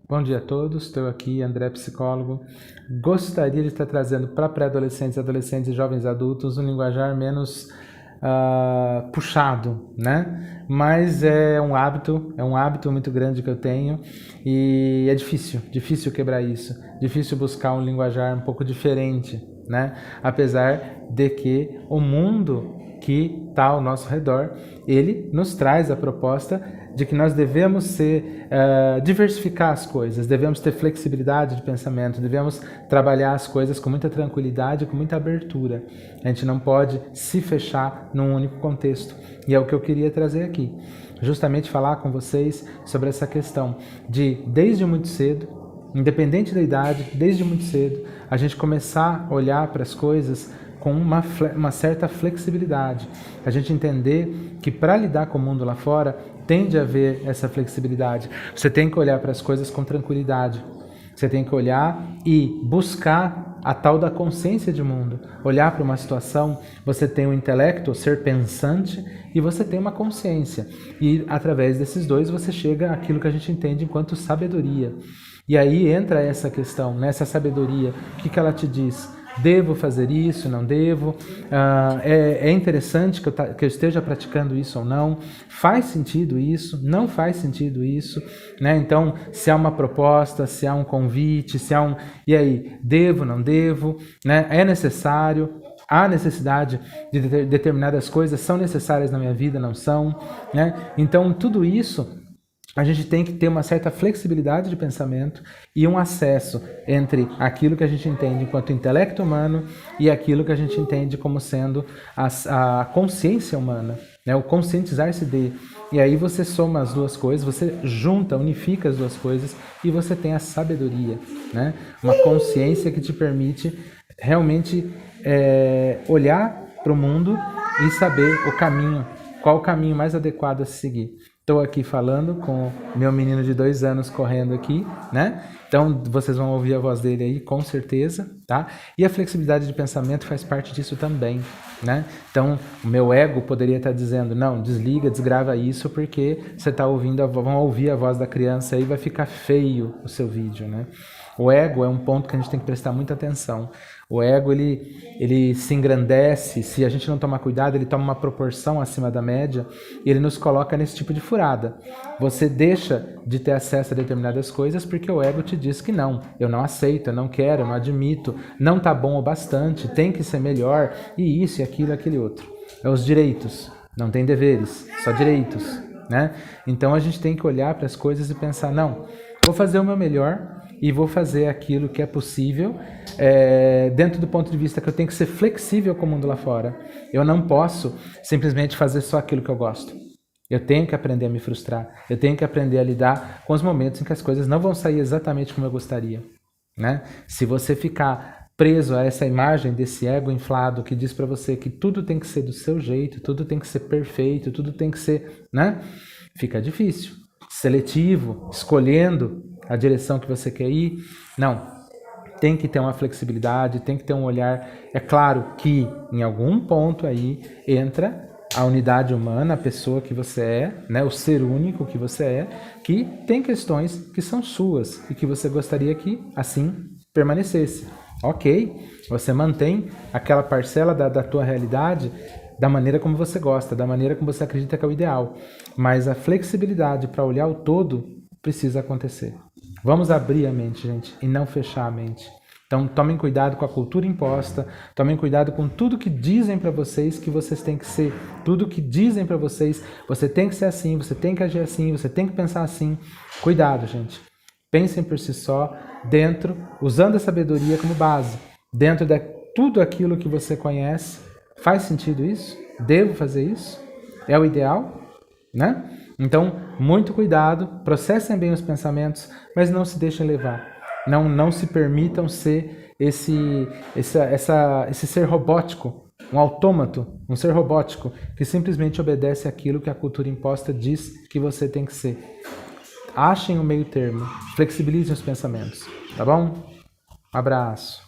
Bom dia a todos, estou aqui, André, psicólogo. Gostaria de estar trazendo para pré-adolescentes, adolescentes e jovens adultos um linguajar menos puxado, né? Mas é um hábito muito grande que eu tenho e é difícil quebrar isso, difícil buscar um linguajar um pouco diferente, né? Apesar de que o mundo que está ao nosso redor, ele nos traz a proposta de que nós devemos diversificar as coisas, devemos ter flexibilidade de pensamento, devemos trabalhar as coisas com muita tranquilidade, com muita abertura. A gente não pode se fechar num único contexto. E é o que eu queria trazer aqui. Justamente falar com vocês sobre essa questão de, desde muito cedo, independente da idade, desde muito cedo, a gente começar a olhar para as coisas com uma certa flexibilidade. A gente entender que para lidar com o mundo lá fora, tende a haver essa flexibilidade. Você tem que olhar para as coisas com tranquilidade. Você tem que olhar e buscar a tal da consciência de mundo. Olhar para uma situação, você tem um intelecto, ser pensante, e você tem uma consciência. E através desses dois você chega àquilo que a gente entende enquanto sabedoria. E aí entra essa questão, nessa sabedoria, o que ela te diz? Devo fazer isso, não devo? É interessante que eu esteja praticando isso ou não? Faz sentido isso? Não faz sentido isso? Né? Então, se há uma proposta, se há um convite, se há um... E aí, devo, não devo? Né? É necessário? Há necessidade de determinadas coisas? São necessárias na minha vida? Não são? Né? Então, tudo isso... A gente tem que ter uma certa flexibilidade de pensamento e um acesso entre aquilo que a gente entende enquanto intelecto humano e aquilo que a gente entende como sendo a consciência humana, né? O conscientizar-se de. E aí você soma as duas coisas, você junta, unifica as duas coisas e você tem a sabedoria, né? Uma consciência que te permite realmente olhar para o mundo e saber o caminho, qual o caminho mais adequado a se seguir. Estou aqui falando com meu menino de 2 anos correndo aqui, né? Então vocês vão ouvir a voz dele aí, com certeza, tá? E a flexibilidade de pensamento faz parte disso também, né? Então o meu ego poderia estar dizendo, não, desliga, desgrava isso, porque você está ouvindo, vão ouvir a voz da criança aí, vai ficar feio o seu vídeo, né? O ego é um ponto que a gente tem que prestar muita atenção. O ego, ele se engrandece, se a gente não tomar cuidado, ele toma uma proporção acima da média e ele nos coloca nesse tipo de furada. Você deixa de ter acesso a determinadas coisas porque o ego te diz que não, eu não aceito, eu não quero, eu não admito, não tá bom o bastante, tem que ser melhor, e isso, e aquilo, e aquele outro. É os direitos, não tem deveres, só direitos, né? Então a gente tem que olhar para as coisas e pensar, não, vou fazer o meu melhor, e vou fazer aquilo que é possível dentro do ponto de vista que eu tenho que ser flexível com o mundo lá fora. Eu não posso simplesmente fazer só aquilo que eu gosto. Eu tenho que aprender a me frustrar. Eu tenho que aprender a lidar com os momentos em que as coisas não vão sair exatamente como eu gostaria, né? Se você ficar preso a essa imagem desse ego inflado que diz para você que tudo tem que ser do seu jeito, tudo tem que ser perfeito, tudo tem que ser, né? Fica difícil. Seletivo, escolhendo a direção que você quer ir. Não, tem que ter uma flexibilidade, tem que ter um olhar. É claro que em algum ponto aí entra a unidade humana, a pessoa que você é, né, o ser único que você é, que tem questões que são suas e que você gostaria que assim permanecesse. Ok, você mantém aquela parcela da tua realidade da maneira como você gosta, da maneira como você acredita que é o ideal. Mas a flexibilidade para olhar o todo precisa acontecer. Vamos abrir a mente, gente, e não fechar a mente. Então, tomem cuidado com a cultura imposta, tomem cuidado com tudo que dizem para vocês que vocês têm que ser, tudo que dizem para vocês, você tem que ser assim, você tem que agir assim, você tem que pensar assim. Cuidado, gente. Pensem por si só, dentro, usando a sabedoria como base, dentro de tudo aquilo que você conhece. Faz sentido isso? Devo fazer isso? É o ideal? Né? Então, muito cuidado, processem bem os pensamentos, mas não se deixem levar. Não se permitam ser esse ser robótico, um autômato, um ser robótico que simplesmente obedece àquilo que a cultura imposta diz que você tem que ser. Achem o meio termo, flexibilizem os pensamentos, tá bom? Um abraço.